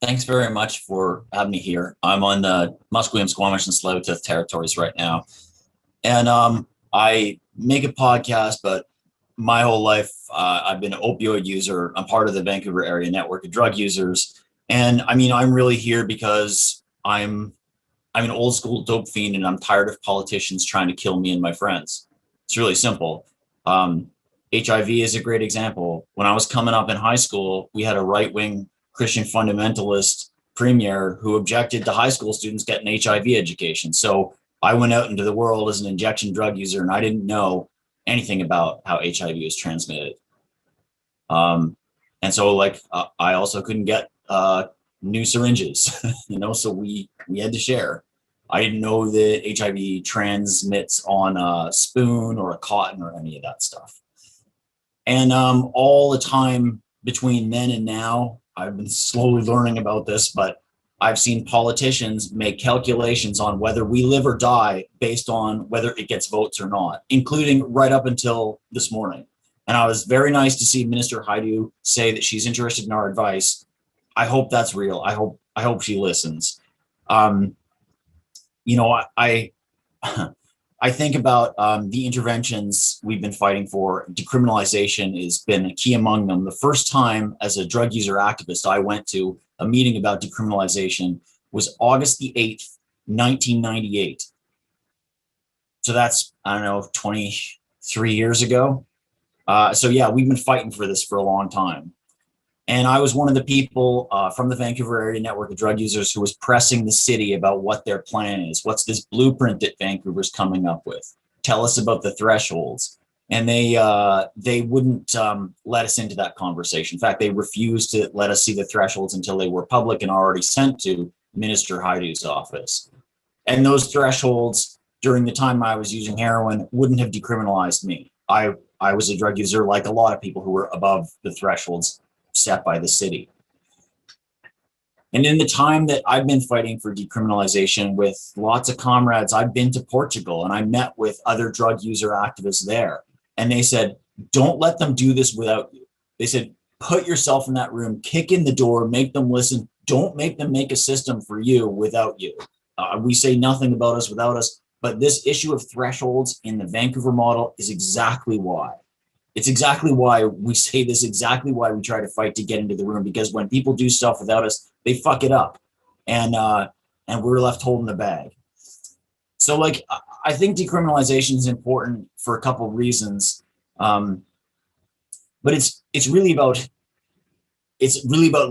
Thanks very much for having me here. I'm on the Musqueam, Squamish, and Tsleil-Waututh territories right now, and I make a podcast. But my whole life, I've been an opioid user. I'm part of the Vancouver area network of drug users, and I mean, I'm really here because I'm an old school dope fiend, and I'm tired of politicians trying to kill me and my friends. It's really simple. Um, HIV is a great example. When I was coming up in high school, we had a right wing Christian fundamentalist premier who objected to high school students getting HIV education. So I went out into the world as an injection drug user, and I didn't know anything about how HIV is transmitted. Um, and so, I also couldn't get new syringes, so we had to share. I didn't know that HIV transmits on a spoon or a cotton or any of that stuff. And all the time between then and now, I've been slowly learning about this, but I've seen politicians make calculations on whether we live or die based on whether it gets votes or not, including right up until this morning. And I was very nice to see Minister Haidu say that she's interested in our advice. I hope that's real. I hope she listens. Um, you know, I I think about the interventions we've been fighting for. Decriminalization has been a key among them. The first time as a drug user activist I went to a meeting about decriminalization was August the 8th, 1998. So that's, I don't know, 23 years ago. So yeah, we've been fighting for this for a long time. And I was one of the people from the Vancouver area network of drug users who was pressing the city about what their plan is. What's this blueprint that Vancouver's coming up with? Tell us about the thresholds. And they wouldn't let us into that conversation. In fact, they refused to let us see the thresholds until they were public and already sent to Minister Haidu's office. And those thresholds during the time I was using heroin wouldn't have decriminalized me. I was a drug user like a lot of people who were above the thresholds set by the city. And in the time that I've been fighting for decriminalization with lots of comrades, I've been to Portugal and I met with other drug user activists there. And they said, don't let them do this without you. They said, put yourself in that room, kick in the door, make them listen. Don't make them make a system for you without you. We say nothing about us without us, but this issue of thresholds in the Vancouver model is exactly why. It's exactly why we say this, exactly why we try to fight to get into the room, because when people do stuff without us, they fuck it up. And we're left holding the bag. So I think decriminalization is important for a couple of reasons. But it's really about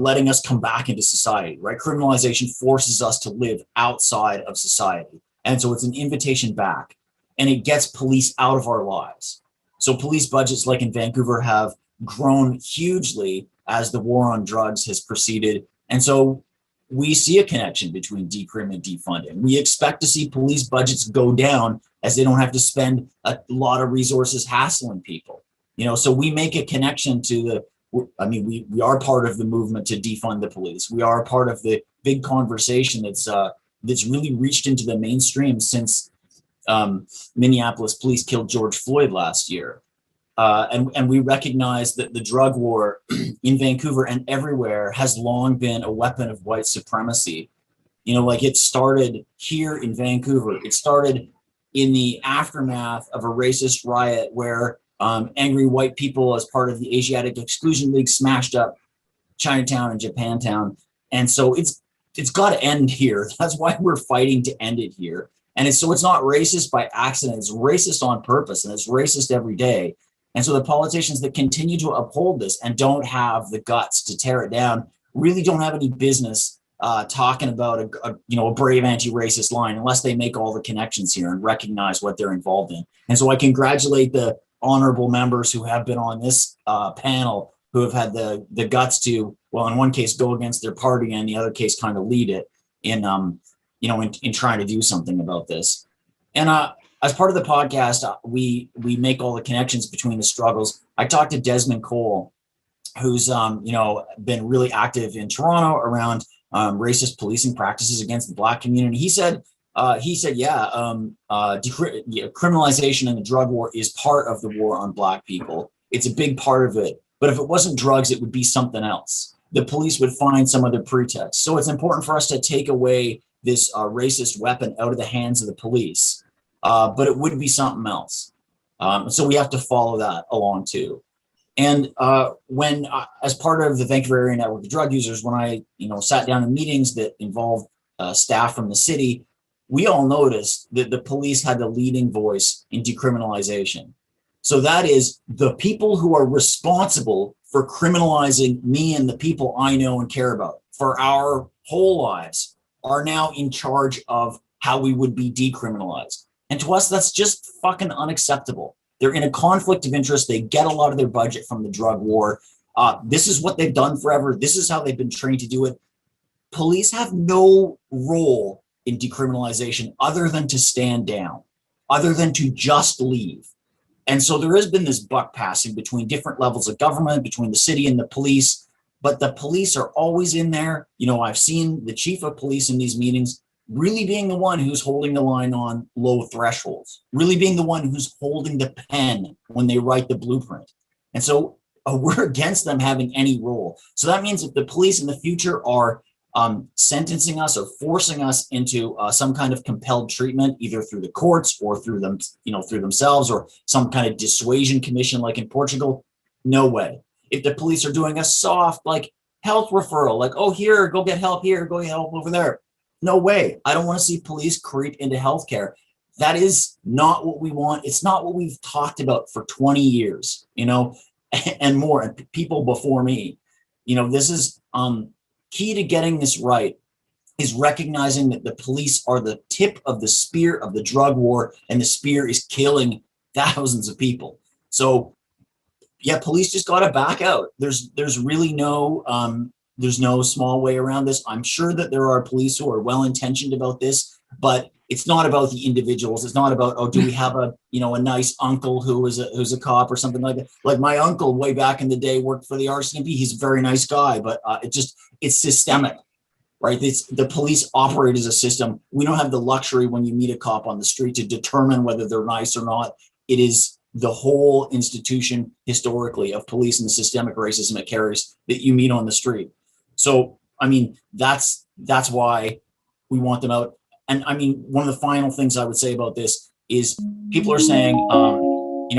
letting us come back into society, right? Criminalization forces us to live outside of society. And so it's an invitation back, and it gets police out of our lives. So police budgets, like in Vancouver, have grown hugely as the war on drugs has proceeded. And so we see a connection between decrim and defunding. We expect to see police budgets go down as they don't have to spend a lot of resources hassling people. So we make a connection to we are part of the movement to defund the police. We are part of the big conversation that's really reached into the mainstream since Minneapolis police killed George Floyd last year. And we recognize that the drug war in Vancouver and everywhere has long been a weapon of white supremacy. It started here in Vancouver. It started in the aftermath of a racist riot where angry white people, as part of the Asiatic Exclusion League, smashed up Chinatown and Japantown. And so it's got to end here. That's why we're fighting to end it here. And it's not racist by accident. It's racist on purpose, and it's racist every day. And so the politicians that continue to uphold this and don't have the guts to tear it down really don't have any business talking about a brave anti-racist line unless they make all the connections here and recognize what they're involved in. And so I congratulate the honorable members who have been on this panel, who have had the guts to, well, in one case, go against their party, and in the other case, kind of lead it in trying to do something about this. And as part of the podcast, we make all the connections between the struggles. I talked to Desmond Cole, who's been really active in Toronto around racist policing practices against the Black community. He said, criminalization and the drug war is part of the war on Black people. It's a big part of it. But if it wasn't drugs, it would be something else. the police would find some other pretext. So it's important for us to take away this racist weapon out of the hands of the police, but it would be something else. So we have to follow that along too. And when, as part of the Vancouver Area Network of Drug Users, when I, sat down in meetings that involved staff from the city, we all noticed that the police had the leading voice in decriminalization. So that is the people who are responsible for criminalizing me and the people I know and care about for our whole lives are now in charge of how we would be decriminalized. And to us, that's just fucking unacceptable. They're in a conflict of interest. They get a lot of their budget from the drug war. This is what they've done forever. This is how they've been trained to do it. Police have no role in decriminalization other than to stand down, other than to just leave. And so there has been this buck passing between different levels of government, between the city and the police, but the police are always in there. I've seen the chief of police in these meetings really being the one who's holding the line on low thresholds, really being the one who's holding the pen when they write the blueprint. And so we're against them having any role. So that means if the police in the future are sentencing us or forcing us into some kind of compelled treatment, either through the courts or through them, through themselves, or some kind of dissuasion commission like in Portugal, no way. If the police are doing a soft like health referral, like, oh, here, go get help here, go get help over there, no way. I don't want to see police creep into healthcare. That is not what we want. It's not what we've talked about for 20 years, and more, and people before me. This is key to getting this right is recognizing that the police are the tip of the spear of the drug war, and the spear is killing thousands of people. So yeah, police just got to back out. There's really there's no small way around this. I'm sure that there are police who are well-intentioned about this, but it's not about the individuals. It's not about, oh, do we have a nice uncle who's a cop or something like that. Like my uncle way back in the day worked for the SMP. He's a very nice guy, but it's systemic, right? The police operate as a system. We don't have the luxury when you meet a cop on the street to determine whether they're nice or not. It is the whole institution historically of police and the systemic racism it carries that you meet on the street. So, that's why we want them out. And one of the final things I would say about this is people are saying,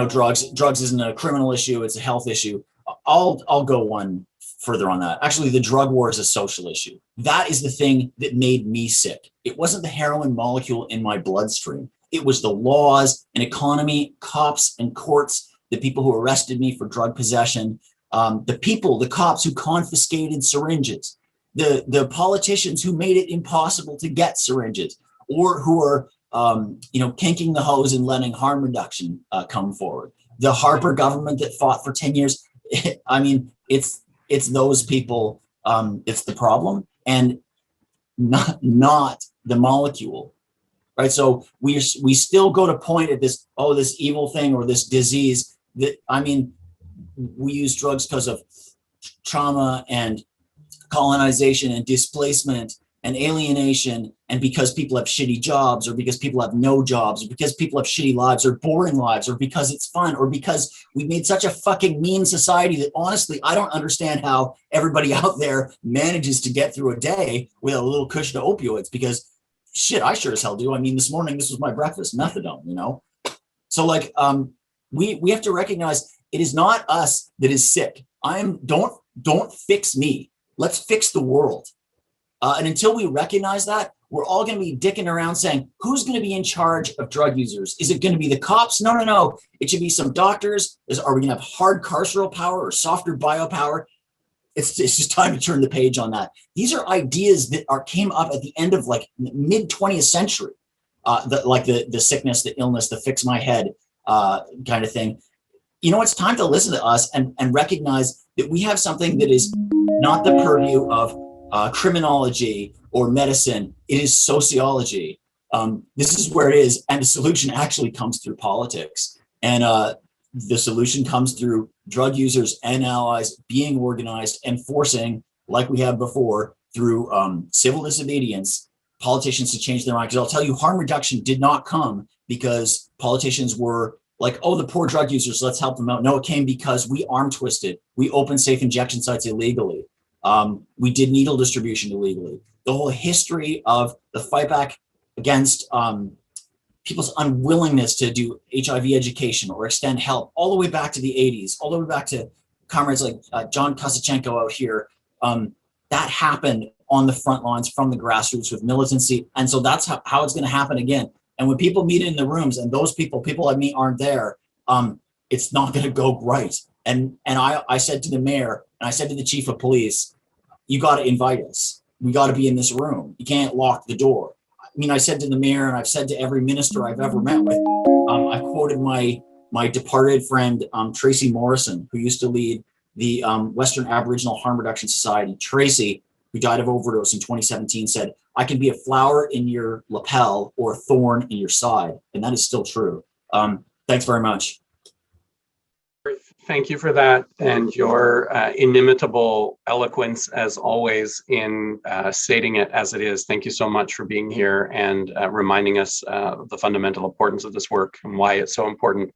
drugs isn't a criminal issue, it's a health issue. I'll go one further on that. Actually, the drug war is a social issue. That is the thing that made me sick. It wasn't the heroin molecule in my bloodstream. It was the laws and economy, cops and courts, the people who arrested me for drug possession, the cops who confiscated syringes, the politicians who made it impossible to get syringes, or who are, kinking the hose and letting harm reduction come forward. The Harper government that fought for 10 years. It's those people. It's the problem, and not the molecule, right? So we still go to point at this evil thing or this disease that, we use drugs because of trauma and colonization and displacement and alienation, and because people have shitty jobs, or because people have no jobs, or because people have shitty lives or boring lives, or because it's fun, or because we made such a fucking mean society that honestly, I don't understand how everybody out there manages to get through a day with a little cushion of opioids, because shit, I sure as hell do. This morning, this was my breakfast, methadone, So we have to recognize it is not us that is sick. Don't fix me. Let's fix the world. And until we recognize that, we're all going to be dicking around saying, who's going to be in charge of drug users? Is it going to be the cops? No. It should be some doctors. Are we going to have hard carceral power or softer biopower? It's just time to turn the page on that. These are ideas that came up at the end of mid 20th century, the sickness, the illness, the fix my head kind of thing. It's time to listen to us and recognize that we have something that is not the purview of criminology or medicine. It is sociology. This is where it is. And the solution actually comes through politics. And the solution comes through drug users and allies being organized and forcing, like we have before, through civil disobedience, politicians to change their mind. Because I'll tell you, harm reduction did not come because politicians were like, oh, the poor drug users, let's help them out. No, it came because we arm twisted. We opened safe injection sites illegally. We did needle distribution illegally. The whole history of the fight back against people's unwillingness to do HIV education or extend help, all the way back to the 80s, all the way back to comrades like John Kosachenko out here. That happened on the front lines from the grassroots with militancy. And so that's how it's going to happen again. And when people meet in the rooms and those people like me aren't there, it's not going to go right. And I said to the mayor and I said to the chief of police, you got to invite us. We got to be in this room. You can't lock the door. I mean, I said to the mayor and I've said to every minister I've ever met with, I quoted my departed friend, Tracy Morrison, who used to lead the Western Aboriginal Harm Reduction Society. Tracy, who died of overdose in 2017, said, I can be a flower in your lapel or a thorn in your side. And that is still true. Thanks very much. Thank you for that, and your inimitable eloquence, as always, in stating it as it is. Thank you so much for being here and reminding us of the fundamental importance of this work and why it's so important.